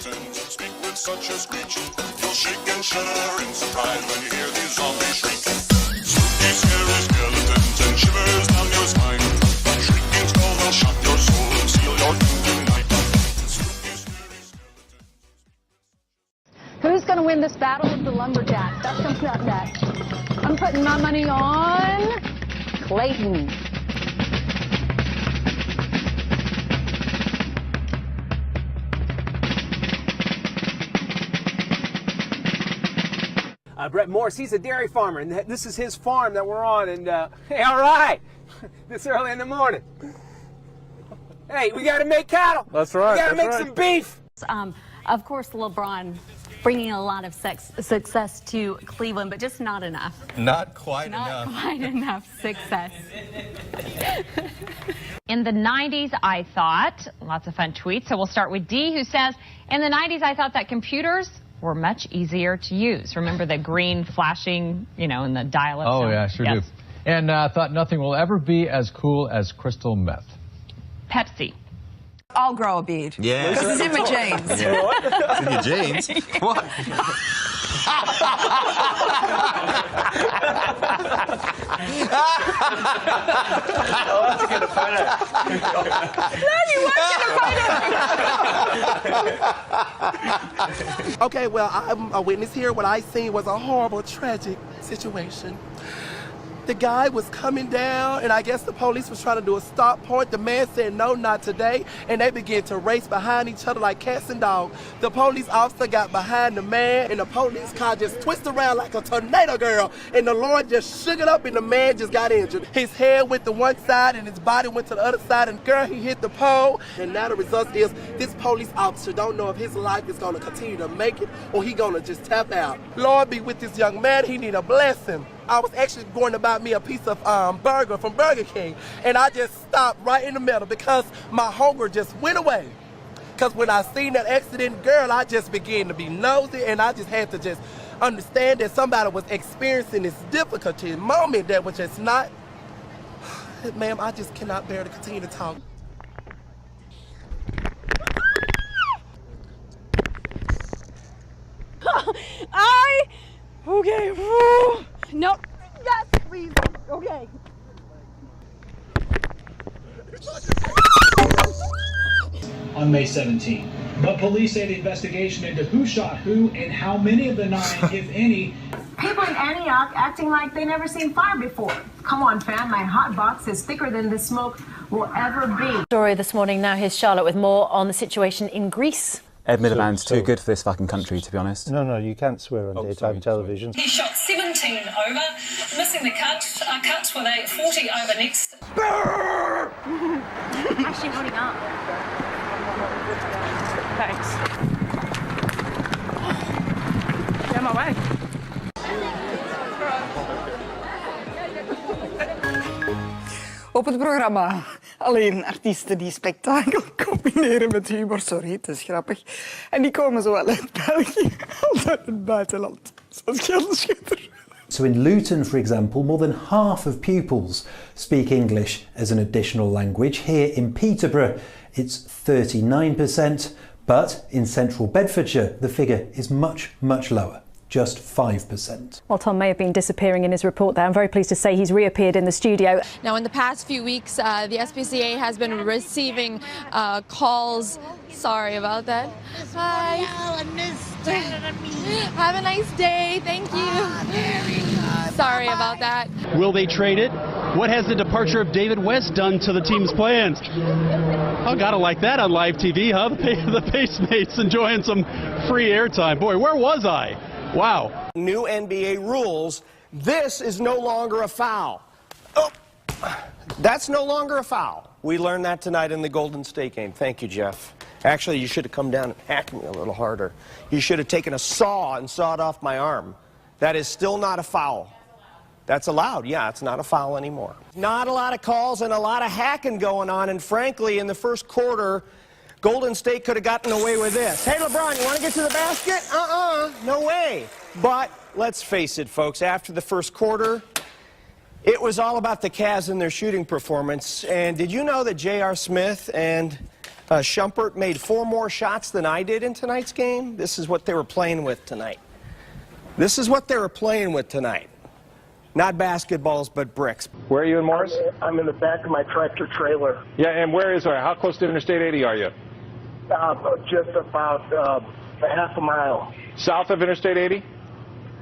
skeletons speak with such a screech. You'll shake and shudder in surprise when you hear these zombies shriek. Spooky, scary skeletons and shivers down your spine. Shrieking skulls will shock your soul and seal your doom tonight. Spooky, scary skeletons. Who's going to win this battle with the lumberjacks? That's going to be next. I'm putting my money on Clayton. Brett Morse, he's a dairy farmer, and this is his farm that we're on, and hey, all right, this early in the morning. Hey, we got to make cattle. That's right. We got to make some beef. Of course, LeBron bringing a lot of success to Cleveland, but just not enough. Not quite enough. Not quite enough success. In the 90s, I thought, lots of fun tweets. So we'll start with D, who says, in the 90s, I thought that computers were much easier to use. Remember the green flashing, in the dial-up Oh, sound? yeah, sure Yes. do. And thought nothing will ever be as cool as crystal meth. Pepsi. I'll grow a beard. Yeah. Because it's in my jeans. It's in your jeans? What? Okay, well, I'm a witness here. What I seen was a horrible, tragic situation. The guy was coming down, and I guess the police was trying to do a stop point. The man said, no, not today, and they began to race behind each other like cats and dogs. The police officer got behind the man, and the police car just twisted around like a tornado, girl, and the Lord just shook it up, and the man just got injured. His head went to one side, and his body went to the other side, and girl, he hit the pole, and now the result is this police officer don't know if his life is going to continue to make it, or he going to just tap out. Lord be with this young man. He need a blessing. I was actually going to buy me a piece of burger from Burger King, and I just stopped right in the middle because my hunger just went away. Because when I seen that accident, girl, I just began to be nosy, and I just had to just understand that somebody was experiencing this difficulty moment that was just not, ma'am, I just cannot bear to continue to talk. Okay. Woo. No. Yes, please. Okay. On May 17. But police say the investigation into who shot who and how many of the 9, if any. People in Antioch acting like they never seen fire before. Come on, fam, my hot box is thicker than the smoke will ever be. Story this morning. Now here's Charlotte with more on the situation in Greece. Ed Miliband's too good for this fucking country, to be honest. No, you can't swear on daytime television. He shot 17 over, missing the cuts with a 40 over next. Actually holding up. Thanks. Get my way. Op het programma alleen artiesten die spektakel combineren met humor. Sorry, het is grappig. En die komen zowel uit België als uit het buitenland. Zoals Gelderschutter. So in Luton, for example, more than half of pupils speak English as an additional language. Here in Peterborough, it's 39%, but in central Bedfordshire, the figure is much, much lower. Just 5%. Well, Tom may have been disappearing in his report there. I'm very pleased to say he's reappeared in the studio. Now, in the past few weeks, the SPCA has been receiving calls. Sorry about that. Hi. Have a nice day. Thank you. Sorry about that. Will they trade it? What has the departure of David West done to the team's plans? Oh, gotta like that on live TV, huh? The Pacemates enjoying some free airtime. Boy, where was I? Wow. New NBA rules. This is no longer a foul. Oh, that's no longer a foul. We learned that tonight in the Golden State game. Thank you, Jeff. Actually, you should have come down and hacked me a little harder. You should have taken a saw and sawed off my arm. That is still not a foul. That's allowed. Yeah, it's not a foul anymore. Not a lot of calls and a lot of hacking going on, and frankly, in the first quarter, Golden State could have gotten away with this. Hey, LeBron, you want to get to the basket? No way. But let's face it, folks, after the first quarter, it was all about the Cavs and their shooting performance. And did you know that J.R. Smith and Shumpert made 4 more shots than I did in tonight's game. This is what they were playing with tonight. This is what they were playing with tonight. Not basketballs, but bricks. Where are you in Morris? I'm in the back of my tractor trailer. Yeah, and where is how close to Interstate 80 are you? Just about a half a mile. South of Interstate 80?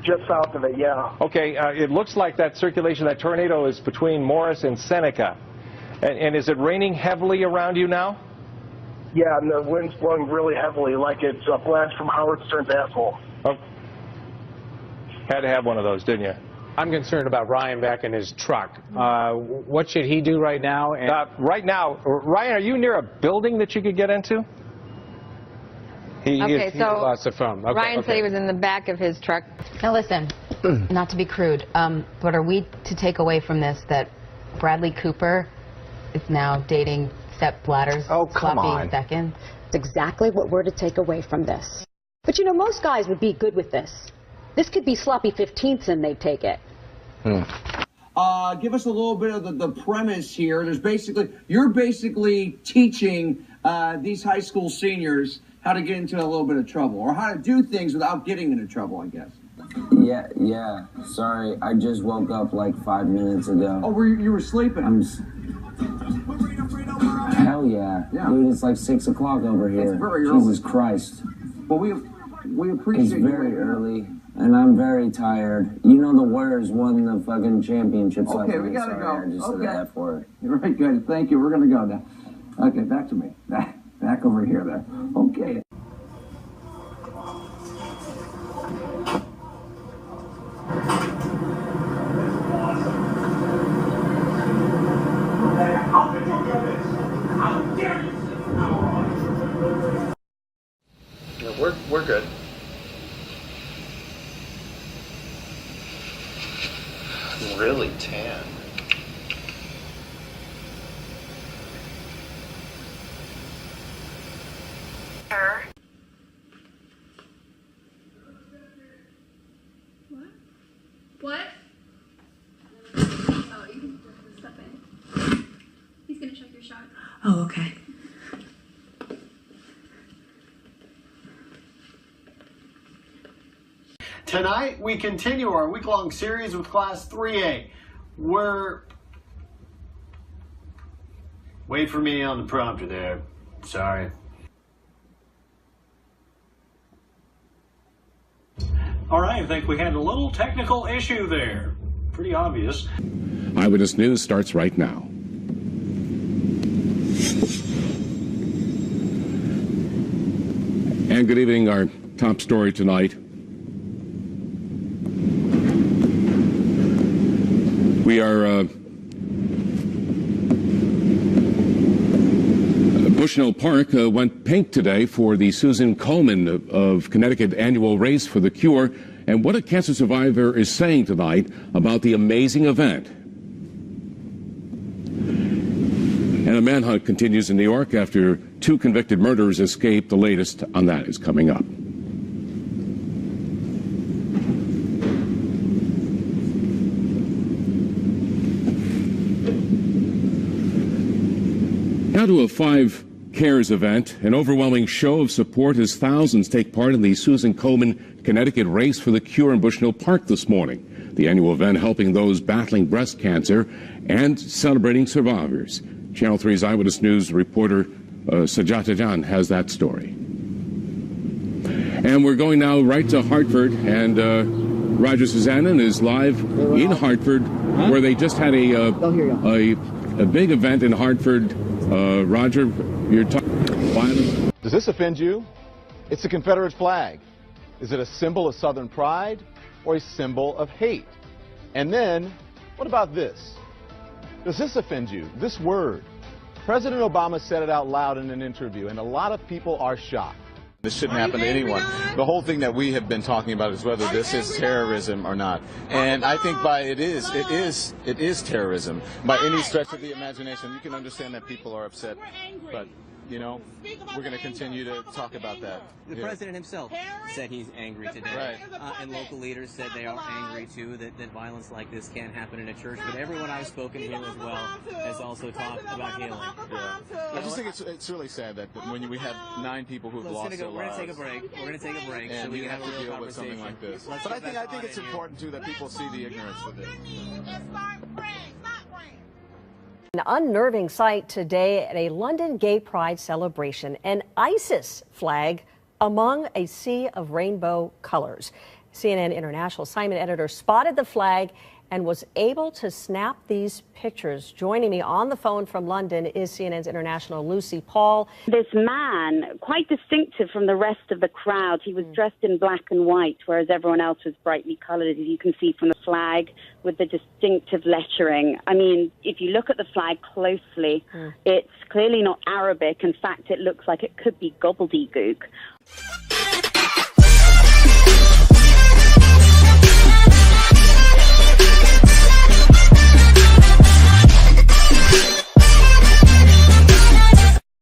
Just south of it, yeah. Okay, it looks like that circulation, that tornado is between Morris and Seneca. And is it raining heavily around you now? Yeah, and the wind's blowing really heavily, like it's a blast from Howard Stern's asshole. Oh. Had to have one of those, didn't you? I'm concerned about Ryan back in his truck. What should he do right now? Right now, Ryan, are you near a building that you could get into? He lost the phone. Okay, Ryan said he was in the back of his truck. Now listen, not to be crude, but are we to take away from this that Bradley Cooper is now dating Sepp Blatter's sloppy second? That's exactly what we're to take away from this. But you know, most guys would be good with this. This could be sloppy 15ths and they'd take it. Give us a little bit of the premise here. You're basically teaching these high school seniors how to get into a little bit of trouble, or how to do things without getting into trouble, I guess. Yeah. Sorry, I just woke up like 5 minutes ago. Oh, you were sleeping? Hell yeah. Dude, it's like 6 o'clock over here. It's very early. Jesus Christ. Well, we appreciate It's very early, and I'm very tired. You know the Warriors won the fucking championships last night. Okay, we gotta go. I just said that for it. You're right, good. Thank you. We're gonna go now. Okay, back to me. Back over here there. Okay. We're good. I'm really tan. What? Oh, you can just step in. He's gonna check your shot. Oh, okay. Tonight, we continue our week-long series with Class 3A. Wait for me on the prompter there. Sorry. All right, I think we had a little technical issue there. Pretty obvious. Eyewitness News starts right now. And good evening. Our top story tonight. We are Bushnell Park went pink today for the Susan Komen of Connecticut annual Race for the Cure, and what a cancer survivor is saying tonight about the amazing event. And a manhunt continues in New York after 2 convicted murderers escaped. The latest on that is coming up. Now to a 5 Cares event, an overwhelming show of support as thousands take part in the Susan Komen Connecticut Race for the Cure in Bushnell Park this morning. The annual event helping those battling breast cancer and celebrating survivors. Channel 3's Eyewitness News reporter Sajata Jan has that story. And we're going now right to Hartford, and Roger Suzanen is live in Hartford, where they just had a big event in Hartford. Roger, you're talking violence. Does this offend you? It's the Confederate flag. Is it a symbol of Southern pride or a symbol of hate? And then, what about this? Does this offend you? This word. President Obama said it out loud in an interview, and a lot of people are shocked. This shouldn't happen to anyone. The whole thing that we have been talking about is whether this is terrorism or not. And I think it is terrorism by any stretch of the imagination. You can understand that people are upset, but you know, we're going to continue to talk about that. The president himself said he's angry today. And local leaders said they are angry, too, that violence like this can't happen in a church. But everyone I've spoken to as well has also talked about healing. I just think it's really sad that when we have 9 people who've lost their lives. We're going to take a break. We're going to take a break And so we you can have to deal with something like this. But I think it's important, too, that people see the ignorance with it. An unnerving sight today at a London Gay Pride celebration, an ISIS flag among a sea of rainbow colors. CNN International Simon editor spotted the flag and was able to snap these pictures. Joining me on the phone from London is CNN's international Lucy Paul. This man, quite distinctive from the rest of the crowd, he was dressed in black and white, whereas everyone else was brightly coloured, as you can see from the flag, with the distinctive lettering. I mean, if you look at the flag closely, it's clearly not Arabic. In fact, it looks like it could be gobbledygook.